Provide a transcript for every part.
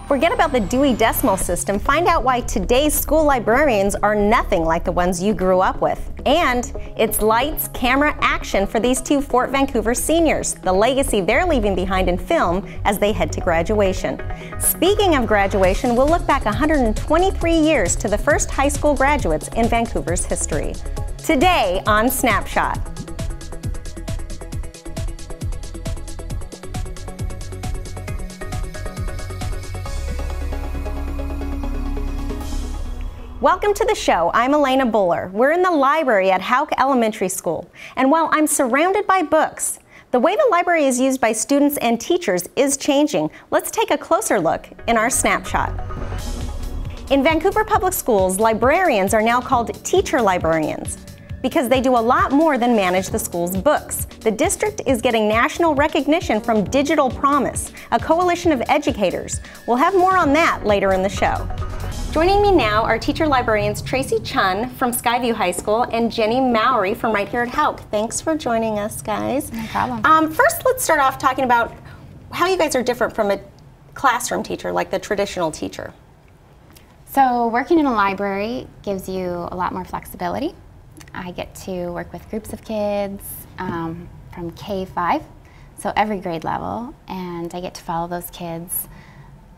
Forget about the Dewey Decimal System. Find out why today's school librarians are nothing like the ones you grew up with. And it's lights, camera, action for these two Fort Vancouver seniors, the legacy they're leaving behind in film as they head to graduation. Speaking of graduation, we'll look back 123 years to the first high school graduates in Vancouver's history. Today on Snapshot. Welcome to the show. I'm Elena Buller. We're in the library at Houck Elementary School. And while I'm surrounded by books, the way the library is used by students and teachers is changing. Let's take a closer look in our snapshot. In Vancouver Public Schools, librarians are now called Teacher-Librarians because they do a lot more than manage the school's books. The district is getting national recognition from Digital Promise, a coalition of educators. We'll have more on that later in the show. Joining me now are teacher librarians Tracy Chun from Skyview High School and Jenny Mowry from right here at Houck. Thanks for joining us, guys. No problem. First, let's start off talking about how you guys are different from a classroom teacher, like the traditional teacher. So working in a library gives you a lot more flexibility. I get to work with groups of kids from K-5, so every grade level, and I get to follow those kids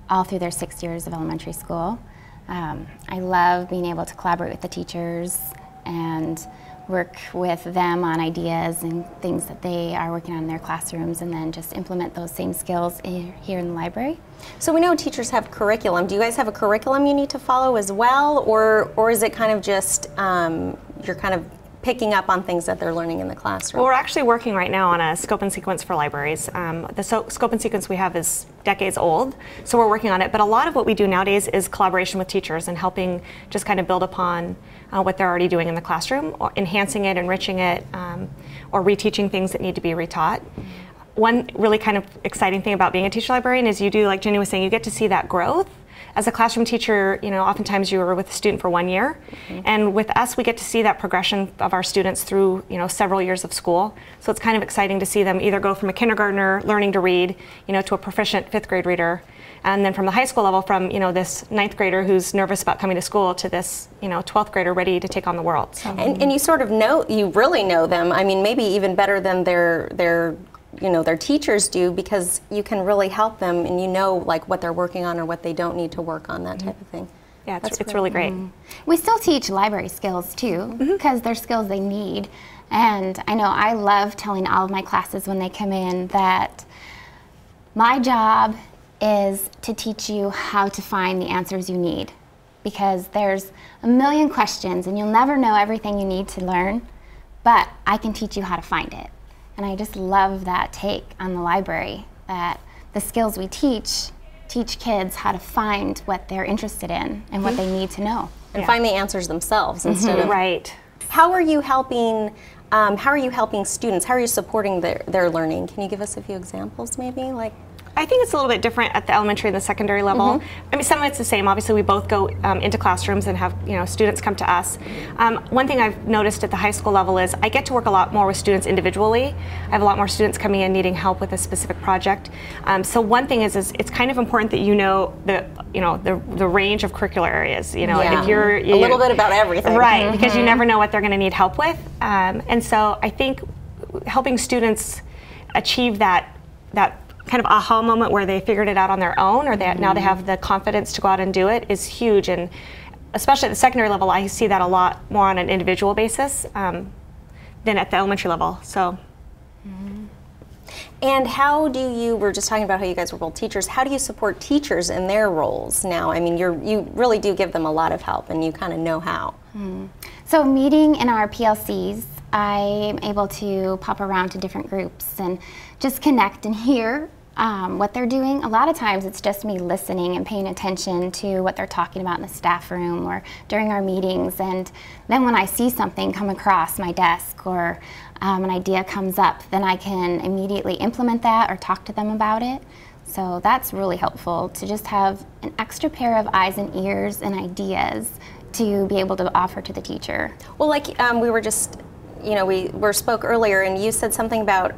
all through their 6 years of elementary school. I love being able to collaborate with the teachers and work with them on ideas and things that they are working on in their classrooms, and then just implement those same skills here in the library. So we know teachers have curriculum. Do you guys have a curriculum you need to follow as well, or is it kind of just you're kind of picking up on things that they're learning in the classroom? Well, we're actually working right now on a scope and sequence for libraries. The scope and sequence we have is decades old, so we're working on it. But a lot of what we do nowadays is collaboration with teachers and helping just kind of build upon what they're already doing in the classroom, or enhancing it, enriching it, or reteaching things that need to be retaught. One really kind of exciting thing about being a teacher librarian is you do, like Jenny was saying, you get to see that growth. As a classroom teacher, you know, oftentimes you were with a student for 1 year, and with us, we get to see that progression of our students through, you know, several years of school. So it's kind of exciting to see them either go from a kindergartner learning to read, you know, to a proficient 5th grade reader, and then from the high school level, from, you know, this 9th grader who's nervous about coming to school to this, you know, 12th grader ready to take on the world. So. And you sort of know, you really know them. I mean, maybe even better than their teachers do, because you can really help them and you know like what they're working on or what they don't need to work on, that type of thing. Yeah, it's really great. We still teach library skills too, because they're skills they need. And I know I love telling all of my classes when they come in that my job is to teach you how to find the answers you need, because there's a million questions and you'll never know everything you need to learn, but I can teach you how to find it. And I just love that take on the library, that the skills we teach kids how to find what they're interested in and what they need to know. And find the answers themselves instead of... Right. How are you helping students? How are you supporting their learning? Can you give us a few examples maybe? I think it's a little bit different at the elementary and the secondary level. I mean, some of it's the same. Obviously, we both go into classrooms and have, you know, students come to us. One thing I've noticed at the high school level is I get to work a lot more with students individually. I have a lot more students coming in needing help with a specific project. So one thing is it's kind of important that you know the range of curricular areas. You know, if you're a little bit about everything, right? Because you never know what they're going to need help with. And so I think helping students achieve that kind of aha moment where they figured it out on their own, or that now they have the confidence to go out and do it, is huge. And especially at the secondary level, I see that a lot more on an individual basis than at the elementary level. So. And how do you, we're just talking about how you guys were both teachers, how do you support teachers in their roles now? I mean, you really do give them a lot of help, and you kind of know how. So meeting in our PLCs, I'm able to pop around to different groups and just connect and hear what they're doing. A lot of times it's just me listening and paying attention to what they're talking about in the staff room or during our meetings. And then when I see something come across my desk or an idea comes up, then I can immediately implement that or talk to them about it. So that's really helpful, to just have an extra pair of eyes and ears and ideas to be able to offer to the teacher. Well, like we were just, you know, we spoke earlier, and you said something about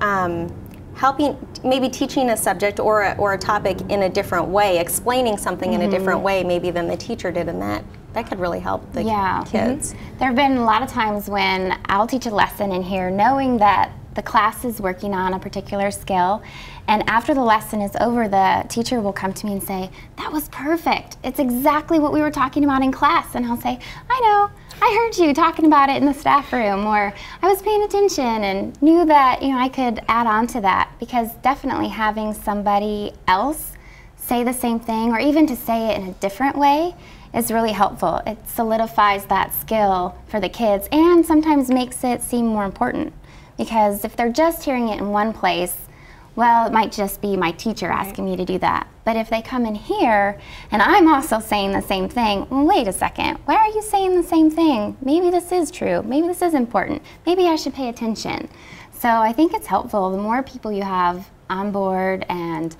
helping, maybe teaching a subject or a topic in a different way, explaining something in a different way maybe than the teacher did, and that could really help the kids. There have been a lot of times when I'll teach a lesson in here knowing that the class is working on a particular skill, and after the lesson is over, the teacher will come to me and say, "That was perfect. It's exactly what we were talking about in class." And I'll say, "I know. I heard you talking about it in the staff room," or "I was paying attention and knew that, you know, I could add on to that," because definitely having somebody else say the same thing, or even to say it in a different way, is really helpful. It solidifies that skill for the kids and sometimes makes it seem more important. Because if they're just hearing it in one place, well, it might just be my teacher asking me to do that. But if they come in here and I'm also saying the same thing, well, wait a second, why are you saying the same thing? Maybe this is true. Maybe this is important. Maybe I should pay attention. So I think it's helpful. The more people you have on board and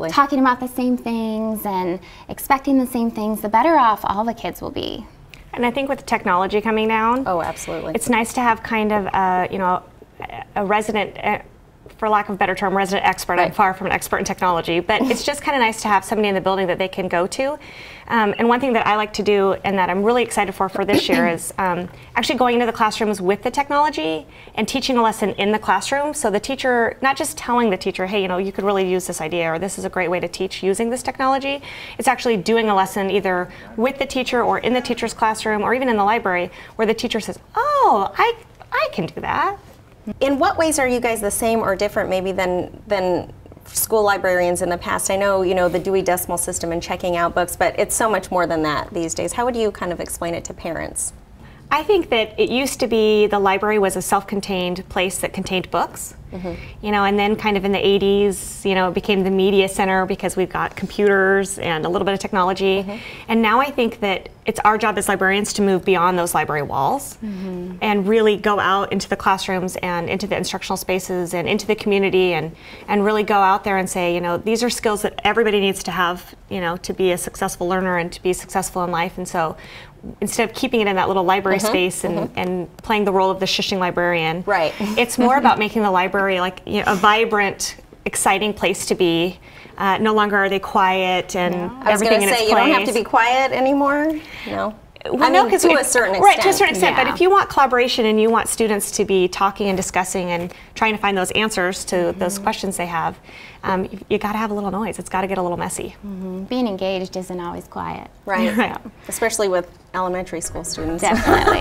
talking about the same things and expecting the same things, the better off all the kids will be. And I think with technology coming down, it's nice to have kind of a resident, for lack of a better term, resident expert. I'm far from an expert in technology, but it's just kind of nice to have somebody in the building that they can go to. And one thing that I like to do and that I'm really excited for this year is actually going into the classrooms with the technology and teaching a lesson in the classroom. So the teacher, not just telling the teacher, hey, you know, you could really use this idea, or this is a great way to teach using this technology. It's actually doing a lesson either with the teacher or in the teacher's classroom or even in the library where the teacher says, oh, I can do that. In what ways are you guys the same or different maybe than school librarians in the past? I know, you know, the Dewey Decimal System and checking out books, but it's so much more than that these days. How would you kind of explain it to parents? I think that it used to be the library was a self-contained place that contained books, you know, and then kind of in the 80s, you know, it became the media center because we've got computers and a little bit of technology. And now I think that it's our job as librarians to move beyond those library walls and really go out into the classrooms and into the instructional spaces and into the community and really go out there and say, you know, these are skills that everybody needs to have, you know, to be a successful learner and to be successful in life. And so instead of keeping it in that little library space and playing the role of the shushing librarian, it's more about making the library like, you know, a vibrant, exciting place to be. No longer are they quiet and everything in its place. You don't have to be quiet anymore? No. Well, I mean, to a certain extent. Right, to a certain extent. But if you want collaboration and you want students to be talking and discussing and trying to find those answers to those questions they have, you got to have a little noise. It's got to get a little messy. Being engaged isn't always quiet. Right. Especially with elementary school students. Definitely.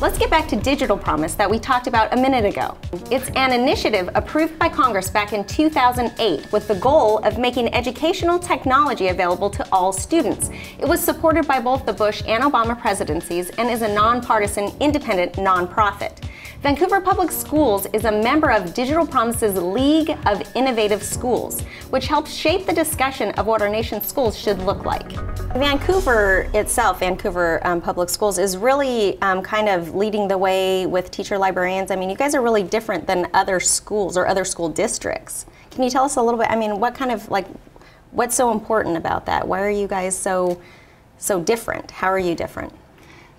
Let's get back to Digital Promise that we talked about a minute ago. It's an initiative approved by Congress back in 2008 with the goal of making educational technology available to all students. It was supported by both the Bush and Obama presidencies and is a nonpartisan, independent nonprofit. Vancouver Public Schools is a member of Digital Promise's League of Innovative Schools, which helps shape the discussion of what our nation's schools should look like. Vancouver itself, Vancouver Public Schools, is really kind of leading the way with Teacher-Librarians. I mean, you guys are really different than other schools or other school districts. Can you tell us a little bit, I mean, what kind of, like, what's so important about that? Why are you guys so different? How are you different?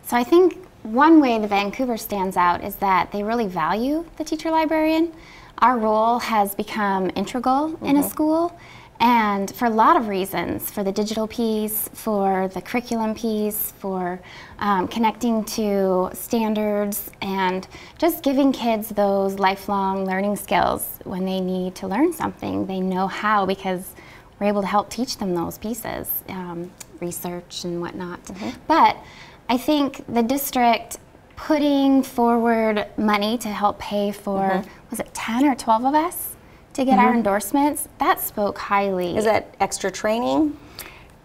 So I think one way the Vancouver stands out is that they really value the teacher librarian. Our role has become integral in a school, and for a lot of reasons, for the digital piece, for the curriculum piece, for connecting to standards, and just giving kids those lifelong learning skills. When they need to learn something, they know how because we're able to help teach them those pieces, research and whatnot. But I think the district putting forward money to help pay for, was it 10 or 12 of us to get our endorsements, that spoke highly. Is that extra training?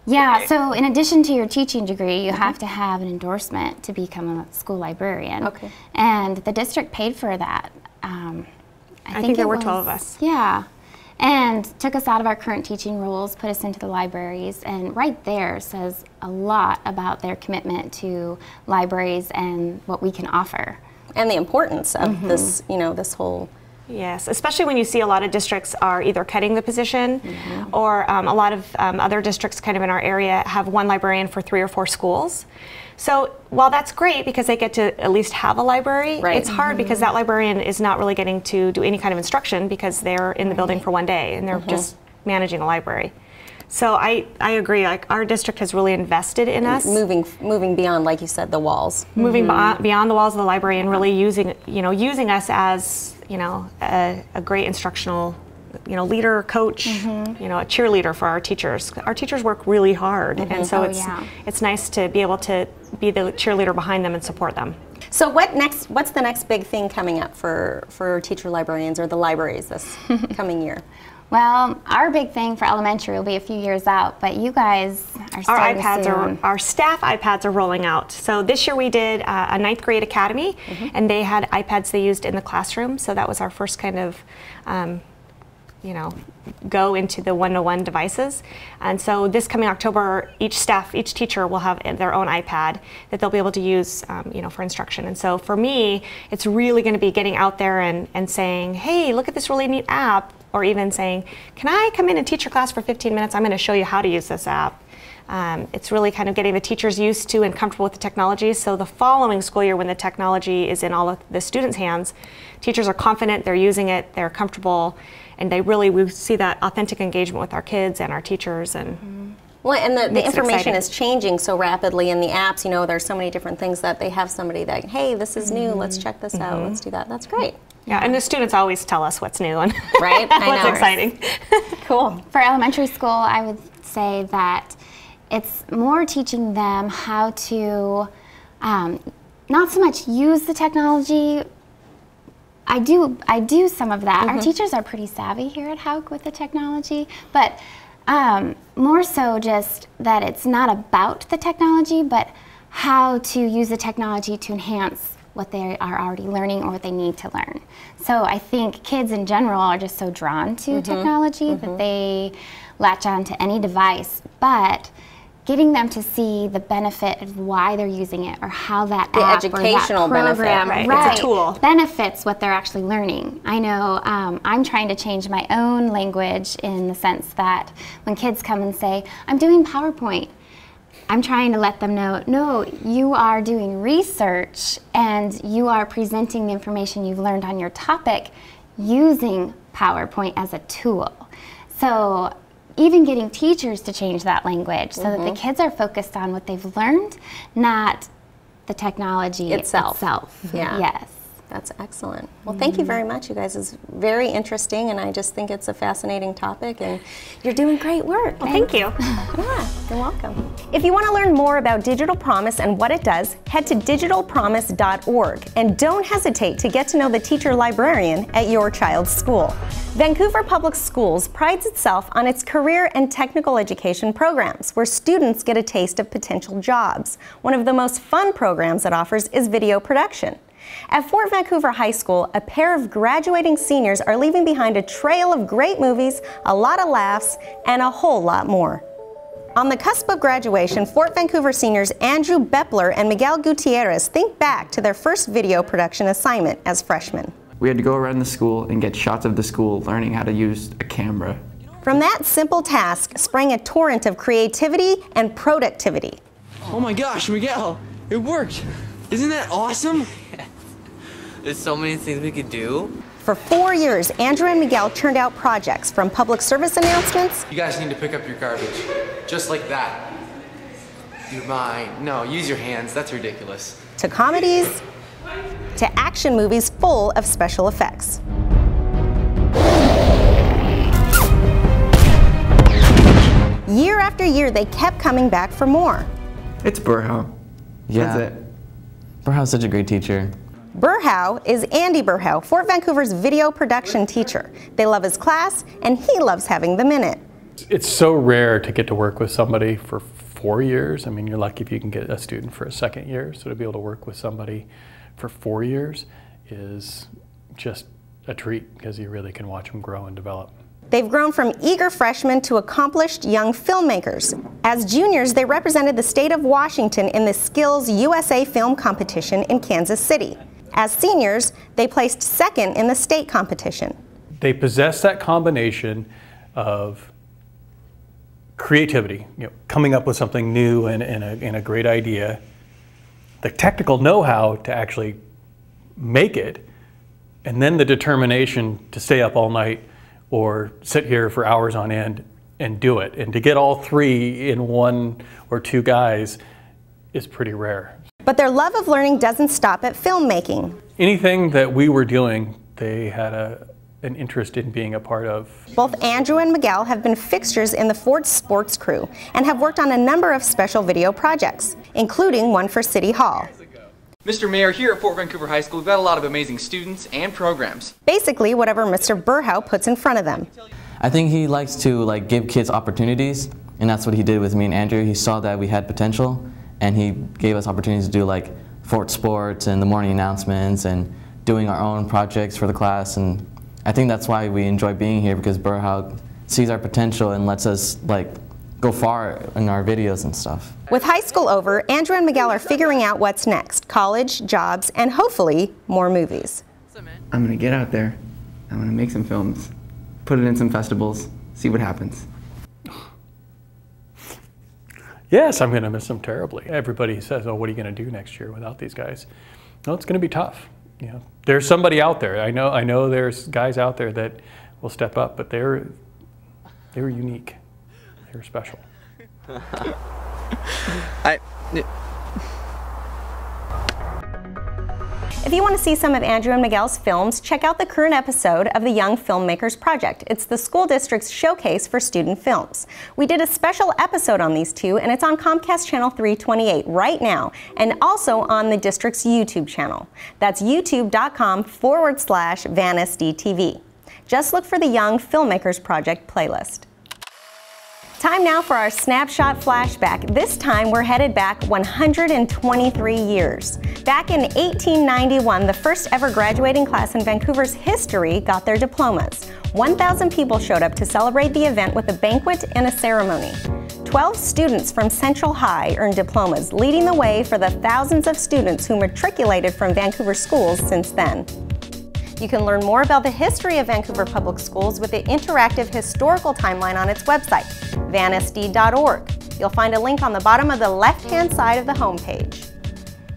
Yeah, so in addition to your teaching degree, you have to have an endorsement to become a school librarian. And the district paid for that. I think there were 12 of us. Yeah. And took us out of our current teaching roles, put us into the libraries, and right there says a lot about their commitment to libraries and what we can offer. And the importance of this, you know, this whole Yes, especially when you see a lot of districts are either cutting the position or a lot of other districts kind of in our area have one librarian for 3 or 4 schools. So while that's great because they get to at least have a library, it's hard because that librarian is not really getting to do any kind of instruction because they're in the building for one day and they're just managing a library. So I agree, like our district has really invested in us. Moving beyond, like you said, the walls. Moving beyond the walls of the library and really using us as, a great instructional, leader, coach, a cheerleader for our teachers. Our teachers work really hard, and so it's nice to be able to be the cheerleader behind them and support them. So what's the next big thing coming up for teacher librarians or the libraries this coming year? Well, our big thing for elementary will be a few years out, but you guys are starting soon. Our staff iPads are rolling out. So this year we did a 9th grade academy, and they had iPads they used in the classroom. So that was our first kind of, go into the one-to-one devices. And so this coming October, each teacher will have their own iPad that they'll be able to use, for instruction. And so for me, it's really going to be getting out there and saying, hey, look at this really neat app. Or even saying, can I come in and teach your class for 15 minutes? I'm going to show you how to use this app. It's really kind of getting the teachers used to and comfortable with the technology. So the following school year when the technology is in all of the students' hands, teachers are confident, they're using it, they're comfortable, and we see that authentic engagement with our kids and our teachers. And well, and the information is changing so rapidly in the apps. There's so many different things that they have somebody that, hey, this is new, let's check this out, let's do that. That's great. Yeah, and the students always tell us what's new and what's exciting. Cool. For elementary school, I would say that it's more teaching them how to not so much use the technology. I do some of that. Our teachers are pretty savvy here at Houck with the technology, but more so just that it's not about the technology, but how to use the technology to enhance what they are already learning or what they need to learn. So I think kids in general are just so drawn to technology that they latch on to any device, but getting them to see the benefit of why they're using it or how that app educational or that program benefit, it's a tool. benefits what they're actually learning. I know I'm trying to change my own language in the sense that when kids come and say, I'm doing PowerPoint, I'm trying to let them know, no, you are doing research and you are presenting the information you've learned on your topic using PowerPoint as a tool. So even getting teachers to change that language so that the kids are focused on what they've learned, not the technology itself. Yeah. Yes. That's excellent. Well, thank you very much, you guys. It's very interesting, and I just think it's a fascinating topic, and you're doing great work. Well, thank you. Yeah, you're welcome. If you want to learn more about Digital Promise and what it does, head to digitalpromise.org, and don't hesitate to get to know the teacher librarian at your child's school. Vancouver Public Schools prides itself on its career and technical education programs, where students get a taste of potential jobs. One of the most fun programs it offers is video production. At Fort Vancouver High School, a pair of graduating seniors are leaving behind a trail of great movies, a lot of laughs, and a whole lot more. On the cusp of graduation, Fort Vancouver seniors Andrew Bepler and Miguel Gutierrez think back to their first video production assignment as freshmen. We had to go around the school and get shots of the school learning how to use a camera. From that simple task sprang a torrent of creativity and productivity. Oh my gosh, Miguel, it worked! Isn't that awesome? There's so many things we could do. For 4 years, Andrew and Miguel turned out projects from public service announcements. You guys need to pick up your garbage. Just like that. You're mine. No, use your hands. That's ridiculous. To comedies, to action movies full of special effects. Year after year, they kept coming back for more. It's Burhow. Yeah. That's it. Burhow's such a great teacher. Burhow is Andy Burhow, Fort Vancouver's video production teacher. They love his class, and he loves having them in it. It's so rare to get to work with somebody for 4 years. I mean, you're lucky if you can get a student for a second year. So to be able to work with somebody for 4 years is just a treat because you really can watch them grow and develop. They've grown from eager freshmen to accomplished young filmmakers. As juniors, they represented the state of Washington in the Skills USA Film Competition in Kansas City. As seniors, they placed second in the state competition. They possess that combination of creativity, coming up with something new and a great idea, the technical know-how to actually make it, and then the determination to stay up all night or sit here for hours on end and do it. And to get all three in one or two guys is pretty rare. But their love of learning doesn't stop at filmmaking. Anything that we were doing, they had an interest in being a part of. Both Andrew and Miguel have been fixtures in the Ford Sports crew and have worked on a number of special video projects, including one for City Hall. Mr. Mayor, here at Fort Vancouver High School, we've got a lot of amazing students and programs. Basically, whatever Mr. Burhow puts in front of them. I think he likes to give kids opportunities, and that's what he did with me and Andrew. He saw that we had potential, and he gave us opportunities to do Fort Sports and the morning announcements and doing our own projects for the class. And I think that's why we enjoy being here, because Burhow sees our potential and lets us go far in our videos and stuff. With high school over, Andrew and Miguel are figuring out what's next: college, jobs, and hopefully more movies. I'm gonna get out there. I'm gonna make some films, put it in some festivals, see what happens. Yes, I'm gonna miss them terribly. Everybody says, oh, what are you gonna do next year without these guys? No, it's gonna be tough. There's somebody out there. I know there's guys out there that will step up, but they're unique. They're special. If you want to see some of Andrew and Miguel's films, check out the current episode of the Young Filmmakers Project. It's the school district's showcase for student films. We did a special episode on these two, and it's on Comcast Channel 328 right now, and also on the district's YouTube channel. That's youtube.com/VanSDTV. Just look for the Young Filmmakers Project playlist. Time now for our Snapshot flashback. This time we're headed back 123 years. Back in 1891, the first ever graduating class in Vancouver's history got their diplomas. 1,000 people showed up to celebrate the event with a banquet and a ceremony. 12 students from Central High earned diplomas, leading the way for the thousands of students who matriculated from Vancouver schools since then. You can learn more about the history of Vancouver Public Schools with the interactive historical timeline on its website, vansd.org. You'll find a link on the bottom of the left-hand side of the homepage.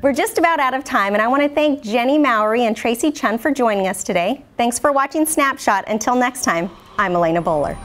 We're just about out of time, and I want to thank Jenny Mowry and Tracy Chun for joining us today. Thanks for watching Snapshot. Until next time, I'm Elena Buller.